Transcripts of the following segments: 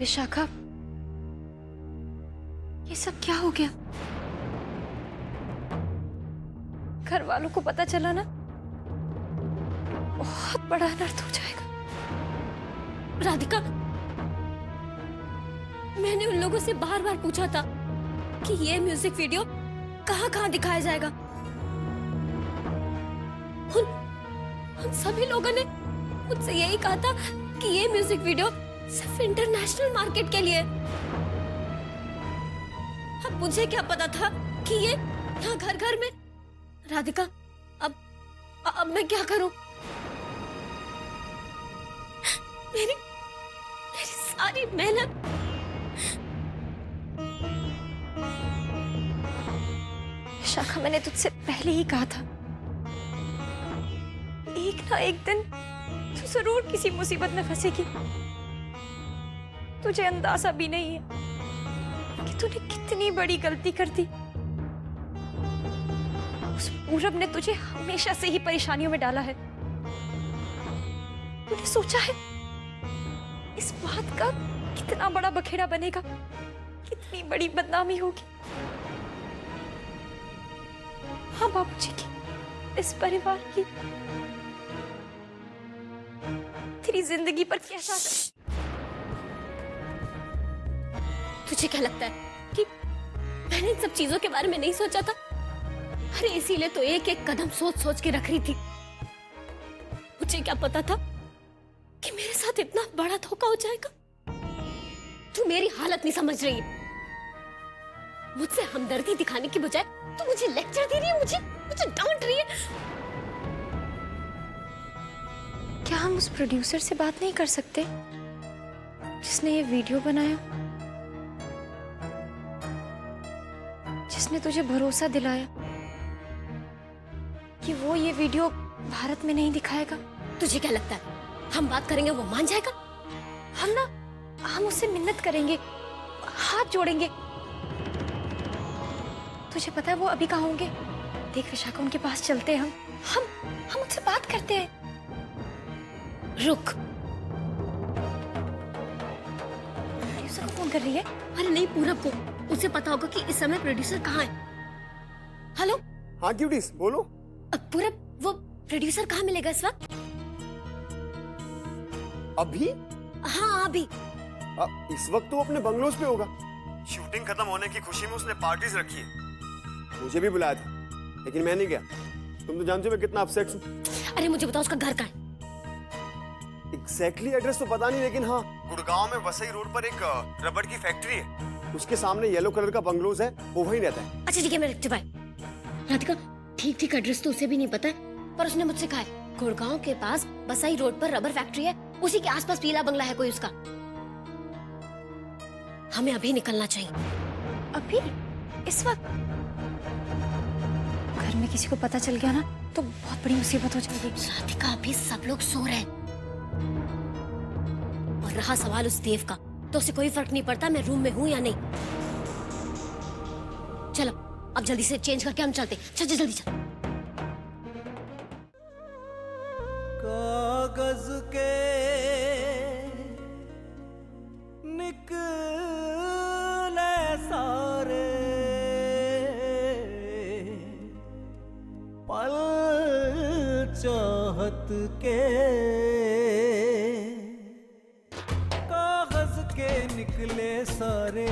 विशाखा, ये सब क्या हो गया? घर वालों को पता चला ना, बहुत बड़ा अनर्थ हो जाएगा। राधिका, मैंने उन लोगों से बार बार पूछा था कि ये म्यूजिक वीडियो कहाँ कहाँ दिखाया जाएगा। उन सभी लोगों ने मुझसे यही कहा था कि ये म्यूजिक वीडियो सिर्फ इंटरनेशनल मार्केट के लिए। अब मुझे क्या पता था कि ये यहाँ घर घर में। राधिका, अब मैं क्या करूं? मेरी सारी मेहनत। विशाखा, मैंने तुझसे पहले ही कहा था, एक ना एक दिन तू जरूर किसी मुसीबत में फंसेगी। तुझे अंदाजा भी नहीं है कि तूने कितनी बड़ी गलती कर दी। उस पूरब ने तुझे हमेशा से ही परेशानियों में डाला है। तूने सोचा है इस बात का कितना बड़ा बखेड़ा बनेगा, कितनी बड़ी बदनामी होगी। हाँ, बाबूजी की, इस परिवार की, तेरी जिंदगी पर कैसा असर? तुझे क्या लगता है कि मैंने इन सब चीजों के बारे में नहीं सोचा था? अरे इसीलिए तो एक एक कदम सोच सोच के रख रही थी। मुझे क्या पता था कि मेरे साथ इतना बड़ा धोखा हो जाएगा। तू मेरी हालत नहीं समझ रही है। मुझसे हमदर्दी दिखाने की बजाय तू मुझे लेक्चर दे रही है, मुझे डांट रही है। क्या हम उस प्रोड्यूसर से बात नहीं कर सकते जिसने ये वीडियो बनाया, जिसने तुझे भरोसा दिलाया कि वो ये वीडियो भारत में नहीं दिखाएगा? तुझे क्या लगता है हम बात करेंगे वो मान जाएगा? हम उससे मिन्नत करेंगे, हाथ जोड़ेंगे। तुझे पता है वो अभी कहाँ होंगे? देख विशाखा, उनके पास चलते हैं हम उनसे बात करते हैं। रुक। प्रोड्यूसर को फोन कर रही है। अरे नहीं, पूरब को। उसे पता होगा कि इस समय प्रोड्यूसर कहाँ है। हेलो। हाँ क्यूटीज, बोलो। पूरब, वो प्रोड्यूसर कहाँ मिलेगा इस वक्त? अभी? हाँ अभी। इस वक्त तो अपने बंगलोज पे होगा। शूटिंग खत्म होने की खुशी में उसने पार्टीज रखी है। मुझे भी बुलाया था, लेकिन मैं नहीं गया। तुम तो जानते हो मैं कितना अपसेट हूँ। अरे मुझे बताओ उसका घर कहाँ है? एग्जैक्टली एड्रेस तो पता नहीं, लेकिन हाँ, गुड़गांव में वसई रोड पर एक रबड़ की फैक्ट्री है। उसके सामने येलो कलर का बंगलोज है, वो वहीं रहता है। अच्छा ठीक है, मैं लिखती हूँ। राधिका, ठीक ठीक एड्रेस तो उसे भी नहीं पता है, पर उसने मुझसे कहा है गुड़गांव के पास वसई रोड पर रबर फैक्ट्री है, उसी के आसपास पीला बंगला है कोई उसका। हमें अभी निकलना चाहिए। अभी? इस वक्त? घर में किसी को पता चल गया ना तो बहुत बड़ी मुसीबत हो जाएगी। राधिका, अभी सब लोग सो रहे हैं। और रहा सवाल उस देव का, तो उसे कोई फर्क नहीं पड़ता मैं रूम में हूँ या नहीं। चलो अब जल्दी से चेंज करके हम चलते। चल जल्दी चल। कागज के निकले सारे पल चाहत के, कागज के निकले सारे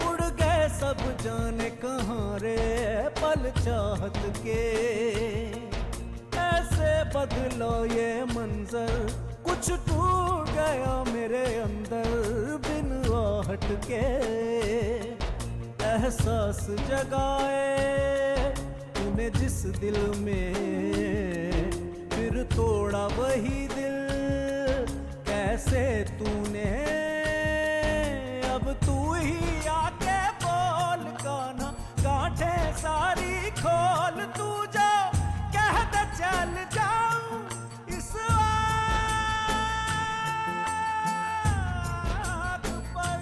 उड़ गए सब जाने कहाँ रे पल चाहत के। ऐसे बदलो ये मंजर, कुछ टूट गया मेरे अंदर बिन आहट के। एहसास जगाए तूने जिस दिल में, फिर तोड़ा वही दिल कैसे तूने। अब तू ही आके बोल गाना, गांठें सारी खोल। तू जो कह दे चल जाऊं इस आग पर।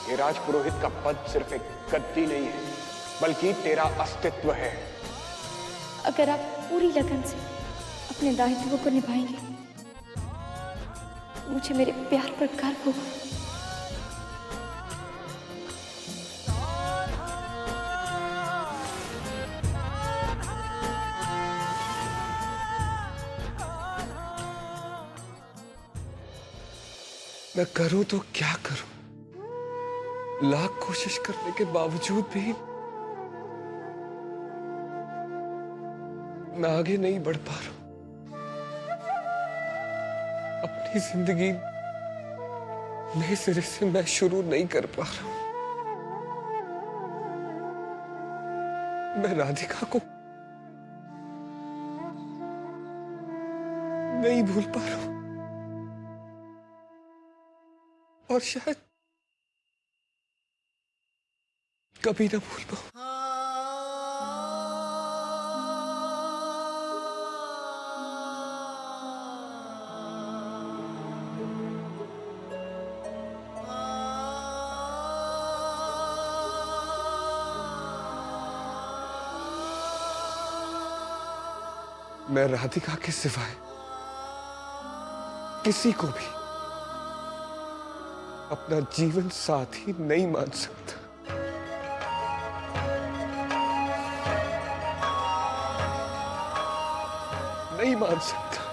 ये राजपुरोहित का पद सिर्फ एक गद्दी नहीं है, बल्कि तेरा अस्तित्व है। अगर आप पूरी लगन से अपने दायित्व को निभाएंगे, मुझे मेरे प्यार पर गर्व होगा। मैं करूं तो क्या करूं? लाख कोशिश करने के बावजूद भी मैं आगे नहीं बढ़ पा रहा। अपनी जिंदगी नए सिरे से मैं शुरू नहीं कर पा रहा हूं। मैं राधिका को नहीं भूल पा रहा हूं, और शायद कभी ना भूल पाऊं। मैं राधिका के सिवाय किसी को भी अपना जीवन साथी नहीं मान सकता। नहीं मान सकता।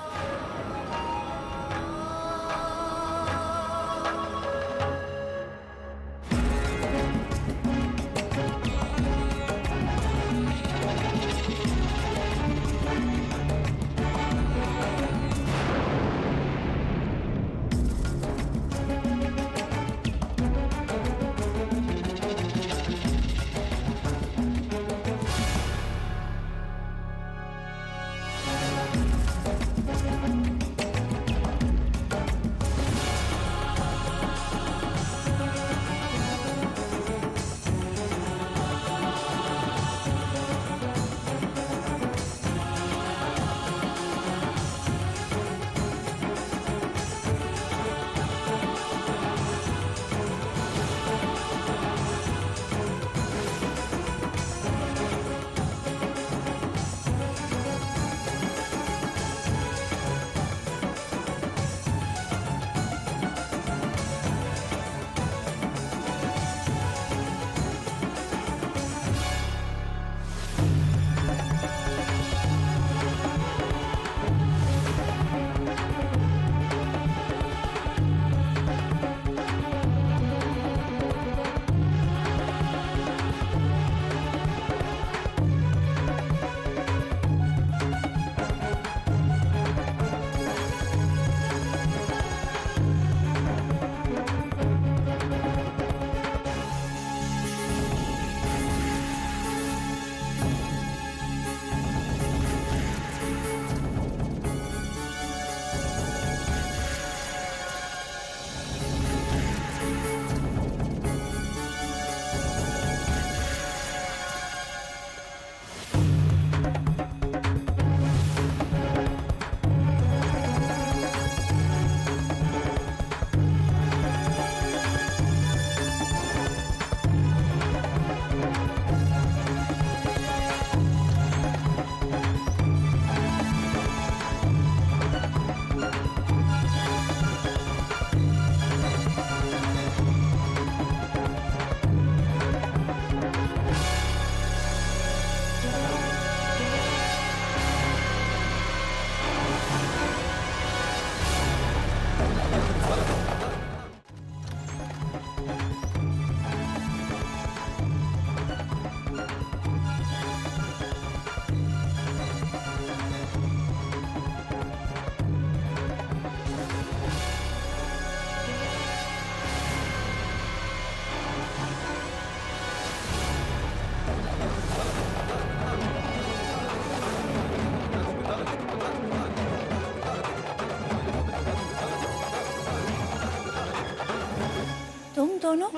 दोनों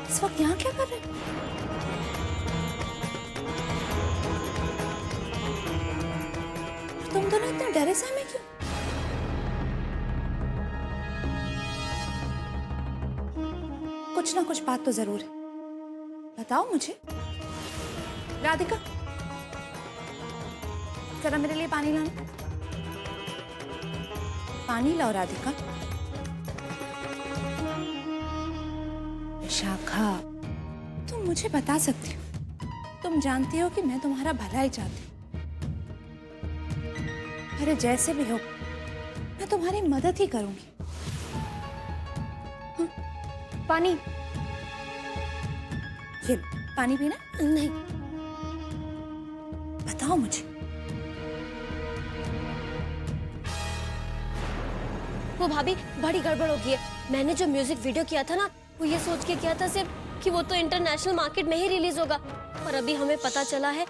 इस वक्त यहाँ क्या कर रहे हो? तुम दोनों इतने डरे से हमें क्यों? कुछ ना कुछ बात तो जरूर है। बताओ मुझे। राधिका, जरा मेरे लिए पानी लाना। पानी लाओ राधिका। विशाखा, तुम मुझे बता सकती हो, तुम जानती हो कि मैं तुम्हारा भला ही चाहती हूँ। अरे जैसे भी हो, मैं तुम्हारी मदद ही करूंगी। पानी। ये पानी पीना? नहीं, बताओ मुझे। वो भाभी बड़ी गड़बड़ हो गई है। मैंने जो म्यूजिक वीडियो किया था ना, वो ये सोच के किया था सिर्फ कि वो तो इंटरनेशनल मार्केट में ही रिलीज होगा, और अभी हमें पता चला है,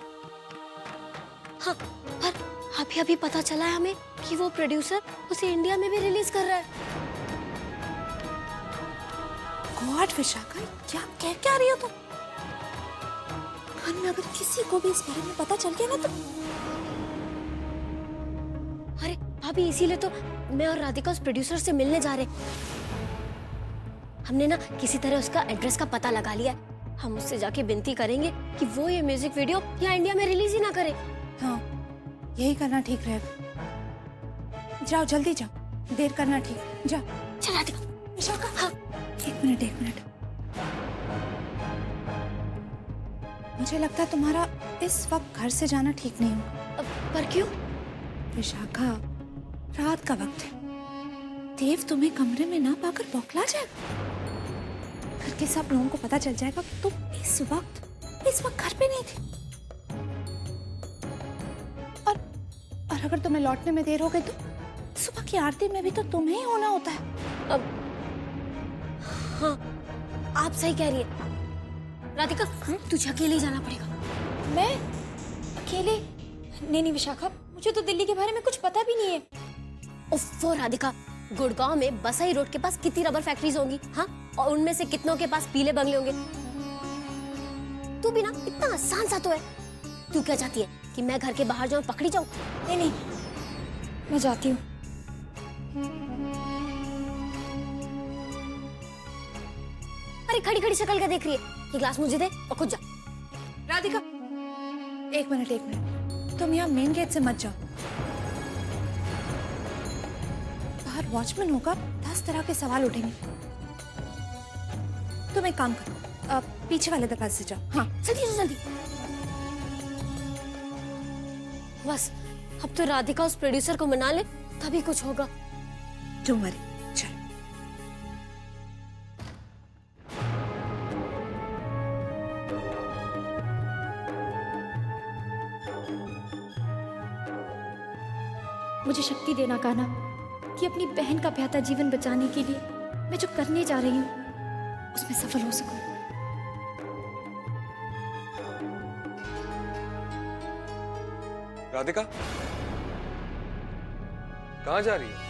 हाँ, पर अभी पता चला है हमें कि वो प्रोड्यूसर उसे इंडिया में भी रिलीज कर रहा है। गॉड विशाखा, क्या रही हो तुम? खान में अगर किसी को भी इस बारे में पता चल गया ना तो। अरे भाभी, इसीलिए तो मैं और राधिका उस प्रोड्यूसर से मिलने जा रहे हैं। हमने ना किसी तरह उसका एड्रेस का पता लगा लिया है। हम उससे जाके विनती करेंगे कि वो ये म्यूजिक वीडियो यहाँ इंडिया में रिलीज ही ना करे। हाँ, यही करना ठीक रहेगा। जाओ जल्दी जाओ, देर करना ठीक। जाओ। चल राधिका। विशाखा, हाँ, एक मिनट। मुझे लगता है तुम्हारा इस वक्त घर से जाना ठीक नहीं होगा। पर क्यों? विशाखा, रात का वक्त है। देव तुम्हें कमरे में ना पाकर बौखला जाएगा। घर के सब लोगों को पता चल जाएगा कि तुम इस वक्त घर पे नहीं थी। और अगर तुम्हें लौटने में देर हो गई तो सुबह की आरती में भी तो तुम्हें ही होना होता है। हाँ, आप सही कह रही है राधिका। तुझे अकेले ही जाना पड़ेगा। मैं अकेले? नहीं विशाखा, मुझे तो दिल्ली के बारे में कुछ पता भी नहीं है। वो राधिका, गुड़गांव में बसाई रोड के पास कितनी रबर फैक्ट्रीज होंगी, हाँ, और उनमें से कितनों के पास पीले बंगले होंगे। तू भी ना इतना आसान सा तो है। तू क्या चाहती है कि मैं घर के बाहर जाऊं, पकड़ी जाऊं? नहीं, मैं जाती हूँ। अरे खड़ी शक्ल क्या देख रही है? ये ग्लास मुझे दे और खुद जा। राधिका, एक मिनट। तुम यहाँ मेन गेट से मत जाओ। बाहर वॉचमैन होगा, 10 तरह के सवाल उठेंगे। तुम एक काम करो, पीछे वाले दरवाजे से जाओ। हाँ, जल्दी। बस अब तो राधिका उस प्रोड्यूसर को मना ले, तभी कुछ होगा। डोंट वरी, चल। मुझे शक्ति देना कान्हा, कि अपनी बहन का बेहतर जीवन बचाने के लिए मैं जो करने जा रही हूँ उसमें सफल हो सकूं। राधिका, कहाँ जा रही है?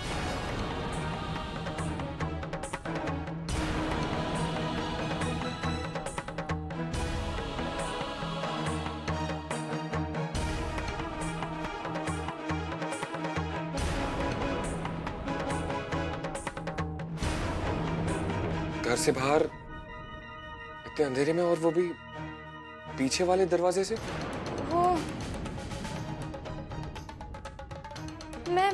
घर से बाहर इतने अंधेरे में, और वो भी पीछे वाले दरवाजे से? वो मैं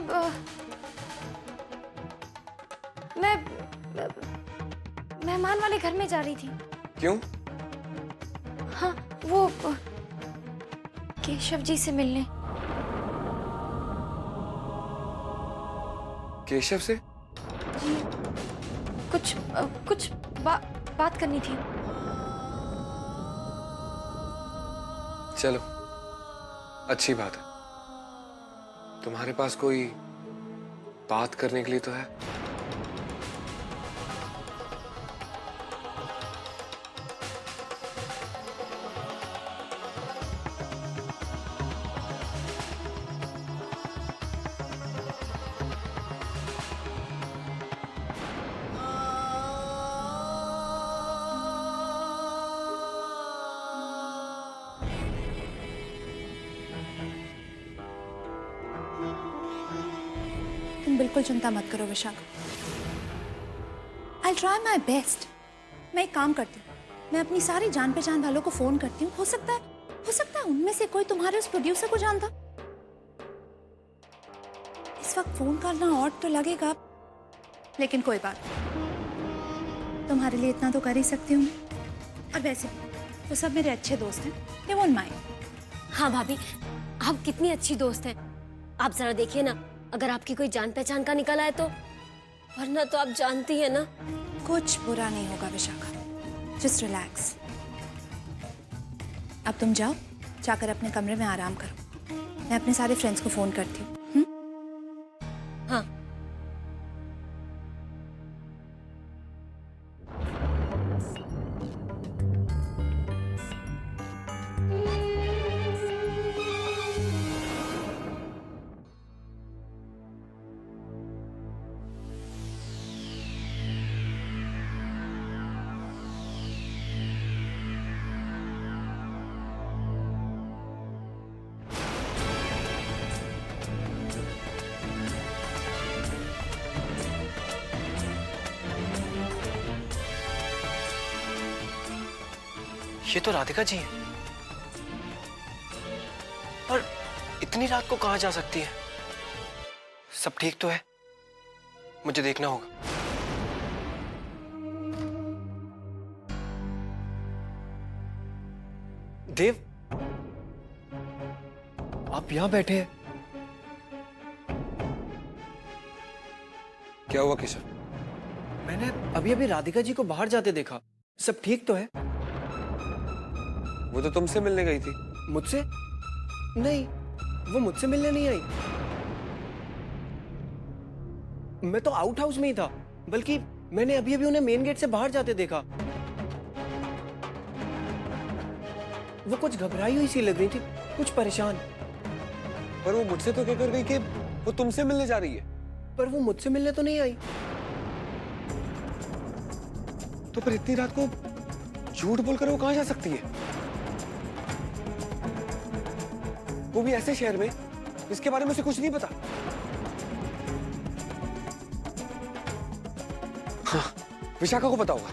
मेहमान वाले घर में जा रही थी। क्यों? हाँ, वो केशव जी से मिलने। केशव से? कुछ बात करनी थी। चलो, अच्छी बात है। तुम्हारे पास कोई बात करने के लिए तो है। तुम बिल्कुल चिंता मत करो Vishakha. I'll try my best. मैं एक काम करती हूँ, मैं अपनी सारी जान पहचान वालों को फोन करती हूँ। हो सकता है उनमें से कोई तुम्हारे उस प्रोड्यूसर को जानता। इस वक्त फोन करना ऑड तो लगेगा, लेकिन कोई बात नहीं, तुम्हारे लिए इतना तो कर ही सकती हूँ। और वैसे वो सब मेरे अच्छे दोस्त हैं, दे वोंट माइंड। हाँ भाभी, आप कितनी अच्छी दोस्त हैं। आप जरा देखिए ना, अगर आपकी कोई जान पहचान का निकल आए तो, वरना तो आप जानती है ना। कुछ बुरा नहीं होगा विशाखा, जस्ट रिलैक्स। अब तुम जाओ, जाकर अपने कमरे में आराम करो। मैं अपने सारे फ्रेंड्स को फोन करती हूँ। हाँ। ये तो राधिका जी हैं। पर इतनी रात को कहां जा सकती है? सब ठीक तो है? मुझे देखना होगा। देव, आप यहां बैठे हैं? क्या हुआ केशव? मैंने अभी अभी राधिका जी को बाहर जाते देखा। सब ठीक तो है? वो तो तुमसे मिलने गई थी। मुझसे? नहीं, वो मुझसे मिलने नहीं आई। मैं तो आउट हाउस में ही था, बल्कि मैंने अभी अभी उन्हें मेन गेट से बाहर जाते देखा। वो कुछ घबराई हुई सी लग रही थी, कुछ परेशान। पर वो मुझसे तो कहकर गई कि वो तुमसे मिलने जा रही है। पर वो मुझसे मिलने तो नहीं आई। तो फिर इतनी रात को झूठ बोलकर वो कहां जा सकती है? वो भी ऐसे शहर में जिसके बारे में उसे कुछ नहीं पता। हाँ, विशाखा को पता होगा।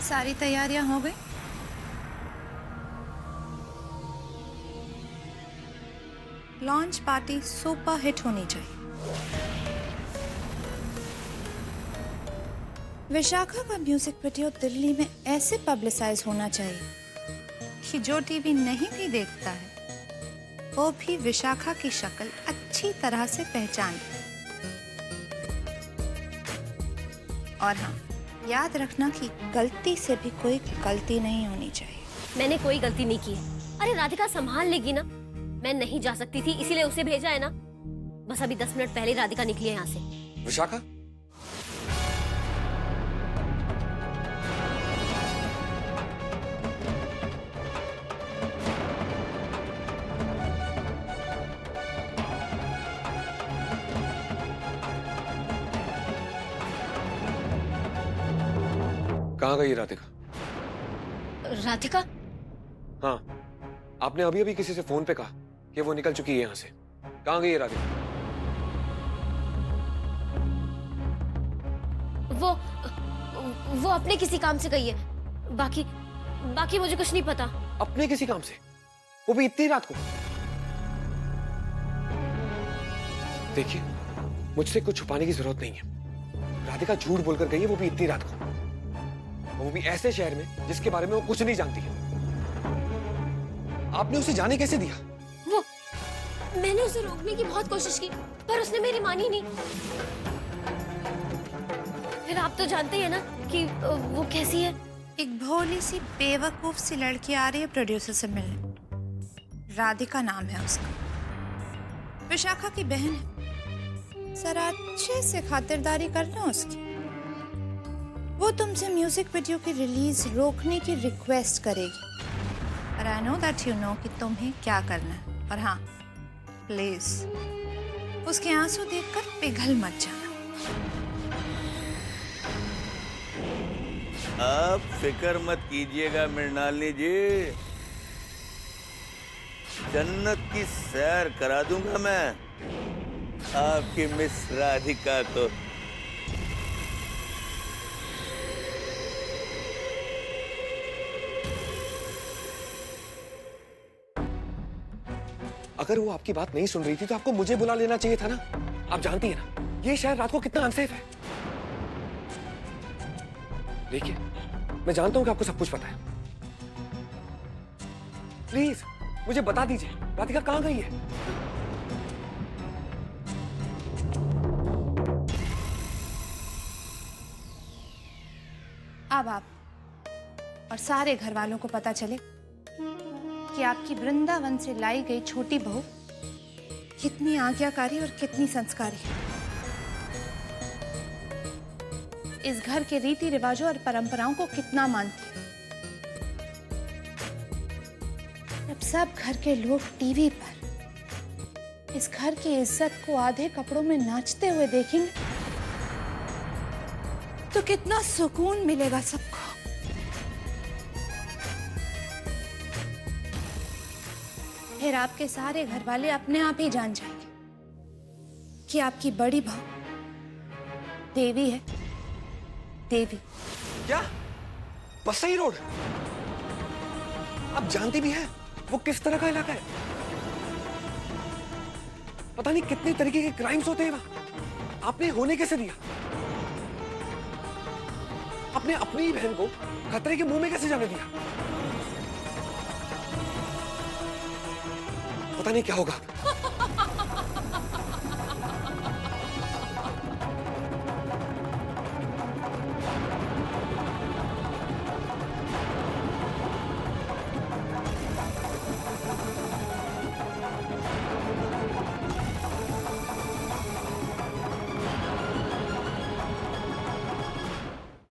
सारी तैयारियां हो गई? लॉन्च पार्टी सुपर हिट होनी चाहिए। विशाखा का म्यूजिक वीडियो दिल्ली में ऐसे पब्लिसाइज होना चाहिए कि जो टीवी नहीं भी देखता है वो भी विशाखा की शक्ल अच्छी तरह से पहचान ले। और हाँ, याद रखना कि गलती से भी कोई गलती नहीं होनी चाहिए। मैंने कोई गलती नहीं की है। अरे राधिका संभाल लेगी ना। मैं नहीं जा सकती थी, इसीलिए उसे भेजा है ना। बस अभी 10 मिनट पहले राधिका निकली है यहाँ से। विशाखा? कहाँ गई राधिका? राधिका? हाँ, आपने अभी अभी किसी से फोन पे कहा कि वो निकल चुकी है यहाँ से। कहाँ गई है राधिका? वो अपने किसी काम से गई है। बाकी मुझे कुछ नहीं पता। अपने किसी काम से? वो भी इतनी रात को? देखिए, मुझसे कुछ छुपाने की जरूरत नहीं है। राधिका झूठ बोलकर गई है, वो भी इतनी रात को। वो भी ऐसे शहर में जिसके बारे में वो कुछ नहीं जानती है। आपने उसे जाने कैसे दिया? मैंने उसे रोकने की बहुत कोशिश की, पर उसने मेरी मानी नहीं। फिर आप तो जानते हैं ना कि वो कैसी है। एक भोली सी बेवकूफ सी लड़की आ रही है प्रोड्यूसर से मिलने। राधिका नाम है उसका, विशाखा की बहन है। जरा अच्छे से खातिरदारी करना उसकी। वो तुमसे म्यूजिक वीडियो की रिलीज रोकने की रिक्वेस्ट करेगी, और I know that you know कि तुम्हें क्या करना है। और हाँ, प्लीज उसके आंसू देखकर पिघल मत जाना। अब फिक्र मत कीजिएगा मृणालिनी जी, जन्नत की सैर करा दूंगा मैं आपकी मिस राधिका को। अगर वो आपकी बात नहीं सुन रही थी तो आपको मुझे बुला लेना चाहिए था ना। आप जानती है ना ये शहर रात को कितना अनसेफ है। देखिए मैं जानता हूं कि आपको सब कुछ पता है। प्लीज मुझे बता दीजिए राधिका कहां गई है। अब आप और सारे घर वालों को पता चले कि आपकी वृंदावन से लाई गई छोटी बहू कितनी आज्ञाकारी और कितनी संस्कारी है। इस घर के रीति रिवाजों और परंपराओं को कितना मानती है। जब सब घर के लोग टीवी पर इस घर की इज्जत को आधे कपड़ों में नाचते हुए देखेंगे तो कितना सुकून मिलेगा सबको। फिर आपके सारे घर वाले अपने आप ही जान जाएंगे कि आपकी बड़ी बहू देवी है। देवी। क्या बसई रोड? आप जानती भी हैं वो किस तरह का इलाका है। पता नहीं कितने तरीके के क्राइम्स होते हैं वहां। आपने होने कैसे दिया? आपने अपनी ही बहन को खतरे के मुंह में कैसे जाने दिया? पता नहीं क्या होगा।